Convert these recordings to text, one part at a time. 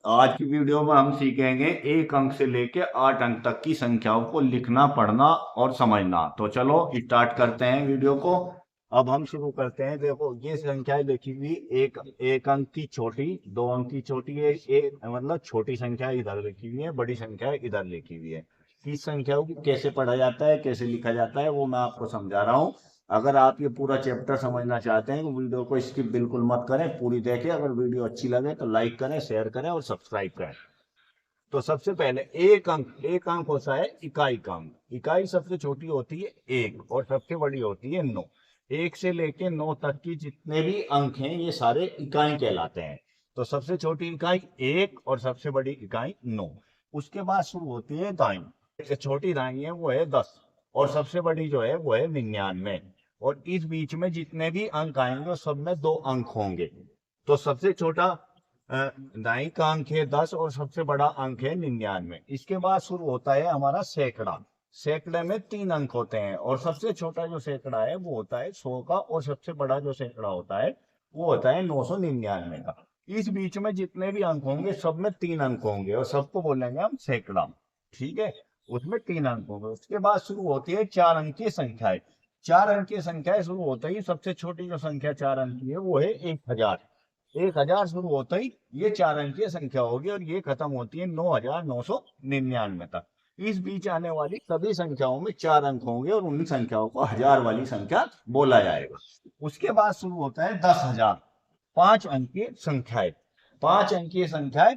आज की वीडियो में हम सीखेंगे एक अंक से लेके 8 अंक तक की संख्याओं को लिखना, पढ़ना और समझना। तो चलो स्टार्ट करते हैं वीडियो को। अब हम शुरू करते हैं। देखो ये संख्याएं लिखी हुई, एक एक अंक की छोटी, 2 अंक की छोटी है, एक मतलब छोटी संख्या इधर लिखी हुई है, बड़ी संख्या इधर लिखी हुई है। इस संख्याओं को कैसे पढ़ा जाता है, कैसे लिखा जाता है, वो मैं आपको समझा रहा हूँ। अगर आप ये पूरा चैप्टर समझना चाहते हैं तो वीडियो को स्किप बिल्कुल मत करें, पूरी देखें। अगर वीडियो अच्छी लगे तो लाइक करें, शेयर करें और सब्सक्राइब करें। तो सबसे पहले एक अंक होता है इकाई का अंक। इकाई सबसे छोटी होती है एक और सबसे बड़ी होती है 9। एक से लेके 9 तक की जितने भी अंक हैं ये सारे इकाई कहलाते हैं। तो सबसे छोटी इकाई एक और सबसे बड़ी इकाई 9। उसके बाद शुरू होती है दाई। सबसे छोटी दाई है वो है 10 और सबसे बड़ी जो है वो है 99। और इस बीच में जितने भी अंक आएंगे सब में 2 अंक होंगे। तो सबसे छोटा दाई का अंक है 10 और सबसे बड़ा अंक है 99। इसके बाद शुरू होता है हमारा सैकड़ा। सैकड़े में 3 अंक होते हैं और सबसे छोटा जो सैकड़ा है वो होता है 100 का और सबसे बड़ा जो सैकड़ा होता है वो होता है 999 का। इस बीच में जितने भी अंक होंगे सब में 3 अंक होंगे और सबको बोलेंगे हम सैकड़ा। ठीक है, उसमें 3 अंक होंगे। उसके बाद शुरू होती है 4 अंकीय संख्याएं। 4 अंकीय संख्याएं शुरू होते ही सबसे छोटी जो संख्या 4 अंक की है वो है 1000। 1000 शुरू होता ही ये 4 अंकीय संख्या होगी और ये खत्म होती है 9999 तक। इस बीच आने वाली सभी संख्याओं में 4 अंक होंगे और उन संख्याओं को हजार वाली संख्या बोला जाएगा। उसके बाद शुरू होता है 10,000। 5 अंकीय संख्याएं। 5 अंकीय संख्याएं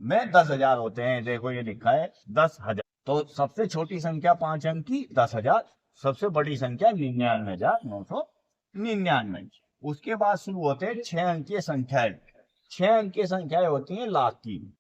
में 10,000 होते हैं। देखो ये लिखा है 10,000। तो सबसे छोटी संख्या 5 अंक की 10,000, सबसे बड़ी संख्या 99,999। उसके बाद शुरू होते हैं 6 अंकीय संख्याएं। 6 अंकीय संख्याएं होती हैं लाख की।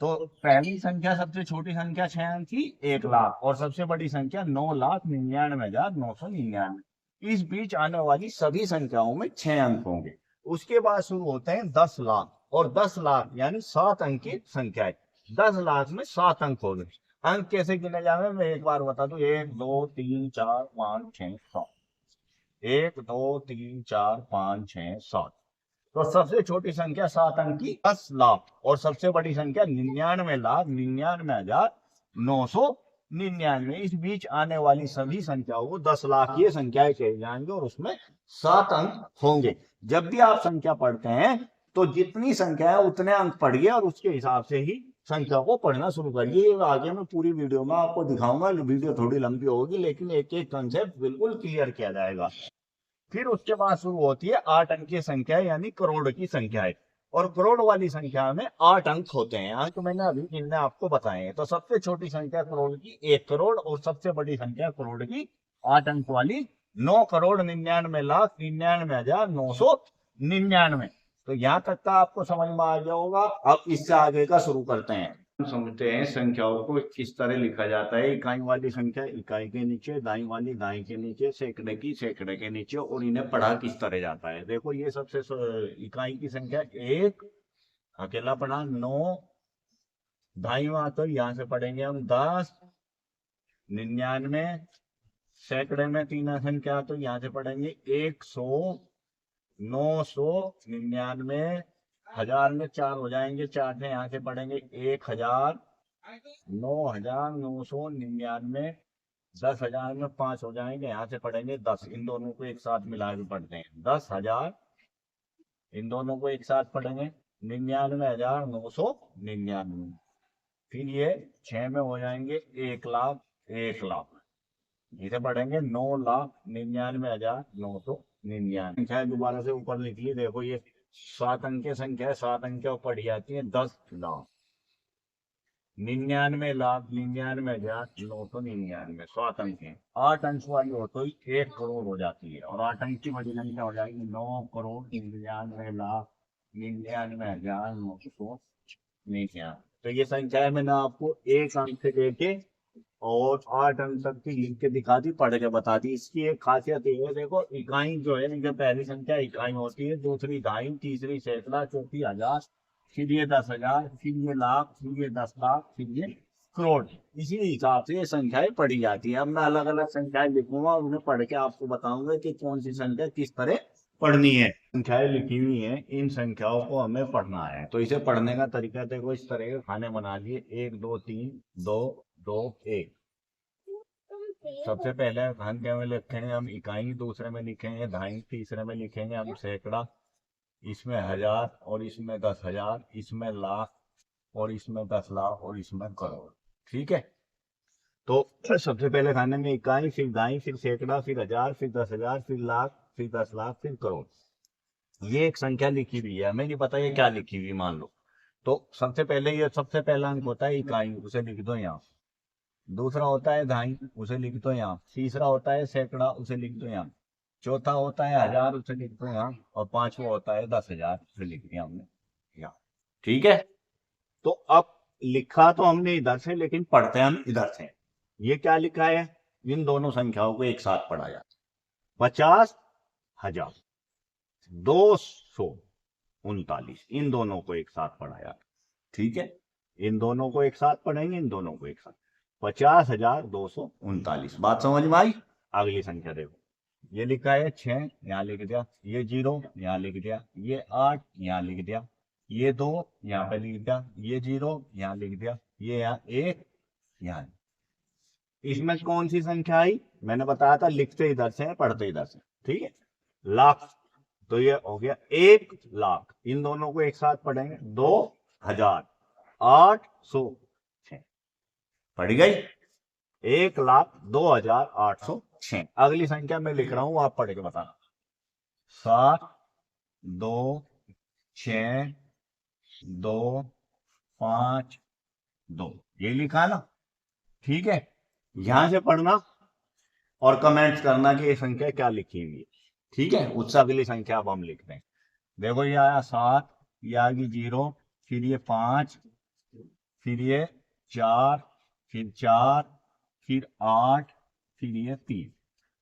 तो पहली संख्या सबसे छोटी संख्या 6 अंक की 1 लाख और सबसे बड़ी संख्या 9,99,999। इस बीच आने वाली सभी संख्याओं में 6 अंक होंगे। उसके बाद शुरू होते हैं 10 लाख। और 10 लाख यानी 7 अंक की संख्या है। 10 लाख में 7 अंक हो गए। अंक कैसे गिने जावे मैं एक बार बता दूं, 1 2 3 4 5 6 7। 1 2 3 4 5 6 7। तो सबसे छोटी संख्या 7 अंक की 10 लाख और सबसे बड़ी संख्या 99,99,999। इस बीच आने वाली सभी संख्याओं को 10 लाख ये संख्याएं कही जाएंगे और उसमें 7 अंक होंगे। जब भी आप संख्या पढ़ते हैं तो जितनी संख्या है उतने अंक पढ़िए और उसके हिसाब से ही संख्या को पढ़ना शुरू करिए। आगे मैं पूरी वीडियो में आपको दिखाऊंगा। वीडियो थोड़ी लंबी होगी लेकिन एक एक कंसेप्ट बिल्कुल क्लियर किया जाएगा। फिर उसके बाद शुरू होती है 8 अंकीय संख्या यानी करोड़ की संख्याएं। और करोड़ वाली संख्या में 8 अंक होते हैं। अंक मैंने अभी इनने आपको बताए हैं। तो सबसे छोटी संख्या करोड़ की 1 करोड़ और सबसे बड़ी संख्या करोड़ की 8 अंक वाली 9,99,999। तो यहाँ तक का आपको समझ में आ गया होगा। अब इससे आगे का शुरू करते हैं। हम समझते हैं संख्याओं को किस तरह लिखा जाता है। इकाई वाली संख्या इकाई के नीचे, दाई वाली दाई के नीचे, सैकड़े की सैकड़े के नीचे, और इन्हें पढ़ा किस तरह जाता है। देखो ये सबसे इकाई की संख्या एक, अकेला पढ़ा 9। दाई वहां तो यहाँ से पढ़ेंगे हम 10, 99। सैकड़े में 3 संख्या तो यहाँ से पढ़ेंगे 100, 999। हजार में 4 हो जाएंगे, 4 से यहाँ से पढ़ेंगे 1000, 9,999। 10,000 में 5 हो जाएंगे, यहाँ से पढ़ेंगे 10। इन दोनों को एक साथ मिला के पढ़ते हैं 10,000। इन दोनों को एक साथ पढ़ेंगे 99,999। फिर ये 6 में हो जाएंगे 1 लाख। 1 लाख इसे पढ़ेंगे 9,99,999। संख्या दोबारा से ऊपर लिख ली। देखो ये 7 अंकीय संख्या है। 7 अंकिया ऊपर जाती है 10 लाख, 99 लाख, 99,999। 7 अंक है। 8 अंक वाली हो तो 1 करोड़ हो जाती है और 8 अंक की बड़ी संख्या हो जाएगी 9,99,00,000, 99,999। तो ये संख्या है मैंने आपको 1 अंक से लेके और 8 अंक तक की लिख के दिखा दी, पढ़ के बता दी। इसकी एक खासियत ये है, देखो इकाई जो है, जो पहली संख्या इकाई होती है, दूसरी दाई, तीसरी सैकड़ा, चौथी हजार, फिर ये 10,000, फिर ये लाख, फिर ये 10 लाख, फिर ये करोड़। इसी हिसाब से ये संख्याएं पढ़ी जाती है। अब मैं अलग अलग संख्याएं लिखूंगा और उन्हें पढ़ के आपको बताऊंगा कि कौन सी संख्या किस तरह पढ़नी है। संख्याएं लिखी हुई हैं, इन संख्याओं को हमें पढ़ना है। तो इसे पढ़ने का तरीका देखो, इस तरह के खाने बना लिए, 1 2 3 2 2 1। सबसे पहले संख्या में लिखेंगे हम इकाई, दूसरे में लिखेंगे दहाई, तीसरे में लिखेंगे हम सैकड़ा, इसमें 1000 और इसमें 10,000, इसमें लाख और इसमें 10 लाख और इसमें करोड़। ठीक है, तो सबसे पहले खाने में इकाई, फिर दहाई, फिर सैकड़ा, फिर 1000, फिर 10,000, फिर लाख, फिर 10 लाख, फिर करोड़। ये एक संख्या लिखी हुई है, हमें नहीं पता ये क्या लिखी हुई, मान लो। तो सबसे पहले ये सबसे पहला अंक होता है इकाई, उसे लिख दो यहाँ। दूसरा होता है दहाई, उसे लिख दो यहाँ। तीसरा होता है सैकड़ा, उसे लिख दो यहाँ। चौथा होता है 1000, उसे लिख दो यहाँ। और पांचवा होता है 10,000, उसे लिख दिया हमने यहाँ। ठीक है, तो अब लिखा तो हमने इधर से, लेकिन पढ़ते हम इधर से। ये क्या लिखा है, इन दोनों संख्याओं को एक साथ पढ़ा जाता है। 50,000, 239, इन दोनों को एक साथ पढ़ा जाता है। ठीक है, इन दोनों को एक साथ पढ़ेंगे, इन दोनों को एक साथ। 50,239, बात समझ में आई। अगली संख्या देखो, ये लिखा है 6, यहाँ लिख दिया। ये 0 यहाँ लिख दिया। ये 8 यहाँ लिख दिया। ये 2 यहाँ पे लिख दिया। ये 0 यहाँ लिख दिया। ये यहाँ 1 यहाँ। इसमें कौन सी संख्या आई, मैंने बताया था लिखते इधर से है, पढ़ते इधर से। ठीक है, लाख, तो ये हो गया 1 लाख। इन दोनों को एक साथ पढ़ेंगे, 2,806, पढ़ गई। 1,02,806। अगली संख्या मैं लिख रहा हूं, आप पढ़ के बताना। 7 2 6 2 5 2, ये लिखा ना। ठीक है, यहां से पढ़ना और कमेंट्स करना कि ये संख्या क्या लिखी हुई है। ठीक है, उससे अगली संख्या अब हम लिखते हैं। देखो ये आया 7, ये आ गई 0, फिर ये 5, फिर ये 4, फिर 4, फिर 8, फिर ये 3।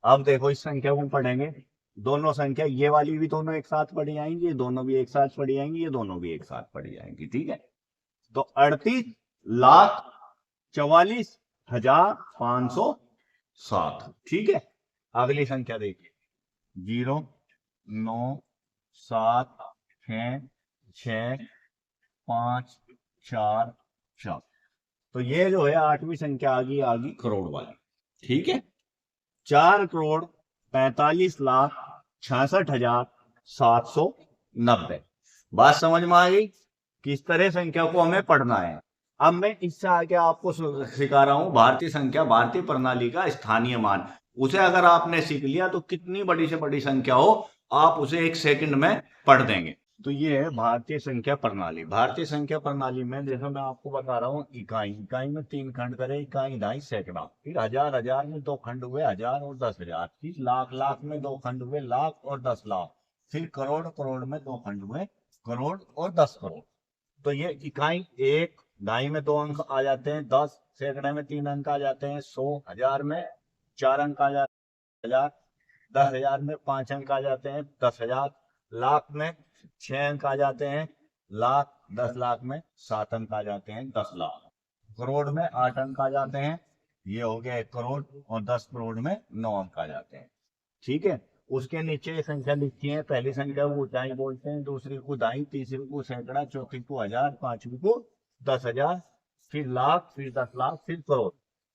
अब देखो इस संख्या को पढ़ेंगे, दोनों संख्या ये वाली भी दोनों एक साथ पढ़ी जाएंगी, ये दोनों भी एक साथ पढ़ी जाएंगी, ये दोनों भी एक साथ पढ़ी जाएंगी। ठीक है, तो 38,44,507। ठीक है, अगली संख्या देखिए, 0 9 7 6 6 5 4 4। तो ये जो है 8वीं संख्या आ गई करोड़ वाली। ठीक है, 4,45,66,790। बात समझ में आ गई, किस तरह संख्या को हमें पढ़ना है। अब मैं इससे आगे आपको सिखा रहा हूं भारतीय संख्या, भारतीय प्रणाली का स्थानीय मान। उसे अगर आपने सीख लिया तो कितनी बड़ी से बड़ी संख्या हो, आप उसे 1 सेकंड में पढ़ देंगे। तो ये है भारतीय संख्या प्रणाली। भारतीय संख्या प्रणाली में जैसे मैं आपको बता रहा हूँ, इकाई में 3 खंड करे, इकाई, दहाई, सैकड़ा। फिर 1000 में 2 खंड हुए, 1000 और 10,000। फिर लाख में 2 खंड हुए, लाख और 10 लाख। फिर करोड़ में 2 खंड हुए, करोड़ और 10 करोड़। तो ये इकाई 1, दहाई में 2 अंक आ जाते हैं 10, सैकड़े में 3 अंक आ जाते हैं 100, 1000 में 4 अंक आ जाते हैं 1000, 10,000 में 5 अंक आ जाते हैं 10,000, लाख में 6 अंक आ जाते हैं लाख, 10 लाख में 7 अंक आ जाते हैं 10 लाख, करोड़ में 8 अंक आ जाते हैं, ये हो गया 1 करोड़, और 10 करोड़ में 9 अंक आ जाते हैं। ठीक है, उसके नीचे संख्या लिखी है, पहली संख्या को ऊंचाई बोलते हैं, दूसरी को दहाई, तीसरी को सैकड़ा, चौथी को 1000, पांचवी को 10,000, फिर लाख, फिर 10 लाख, फिर करोड़।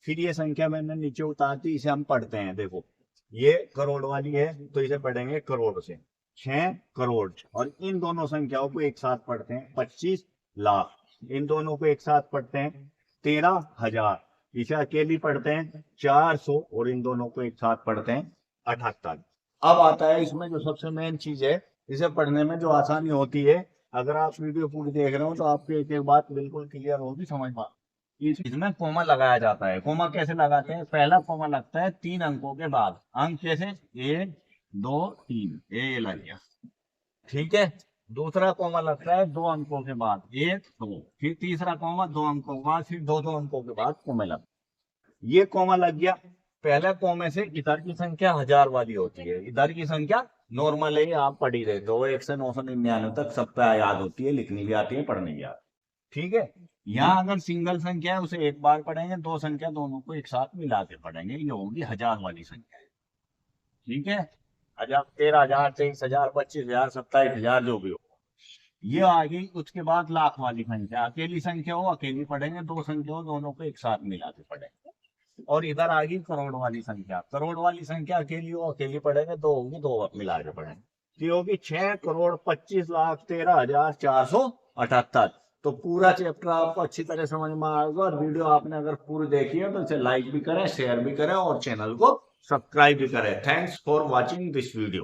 फिर ये संख्या मैंने नीचे उतार दी, इसे हम पढ़ते हैं। देखो ये करोड़ वाली है, तो इसे पढ़ेंगे करोड़ से, 6 करोड़। और इन दोनों संख्याओं को एक साथ पढ़ते हैं, 25 लाख। इन दोनों को एक साथ पढ़ते हैं, 13,000। इसे अकेली पढ़ते हैं, 400। और इन दोनों को एक साथ पढ़ते हैं, 78। अब आता है इसमें जो सबसे मेन चीज है, इसे पढ़ने में जो आसानी होती है। अगर आप वीडियो पूरी देख रहे हो तो आपको एक एक बात बिल्कुल क्लियर होगी, समझ में। इसमें कोमा लगाया जाता है। कोमा कैसे लगाते हैं, पहला कोमा लगता है 3 अंकों के बाद। अंक कैसे, 1 2 3, ये लग गया। ठीक है, दूसरा कोमा लगता है 2 अंकों के बाद, 1 2, फिर तीसरा कोमा 2 अंकों के बाद, फिर 2 2 अंकों के बाद कोमा लगता है। ये कोमा लग गया। पहले कोमे से इधर की संख्या 1000 वाली होती है, इधर की संख्या नॉर्मल है, आप पढ़ी रहे हो, 1 से 999 तक सबका याद होती है, लिखनी भी आती है, पढ़नी भी आती है। ठीक है, यहाँ अगर सिंगल संख्या है उसे एक बार पढ़ेंगे, 2 संख्या दोनों को एक साथ मिला के पढ़ेंगे, ये होगी 1000 वाली संख्या। ठीक है, हजार, 13,000, 23,000, 25,000, 27,000 जो भी हो, ये आ गई। उसके बाद लाख वाली संख्या, अकेली संख्या हो अकेली पढ़ेंगे, दो संख्या हो दोनों को एक साथ मिला के पढ़ेंगे। और इधर आ गई करोड़ वाली संख्या, करोड़ वाली संख्या अकेली हो अकेली पढ़ेंगे, दो होगी दो मिला के पढ़ेंगे। ये होगी 6,25,13,478। तो पूरा चैप्टर आपको अच्छी तरह समझ में आएगा, और वीडियो आपने अगर पूरी देखी है तो इसे लाइक भी करें, शेयर भी करें और चैनल को सब्सक्राइब भी करें। Thanks for watching this video.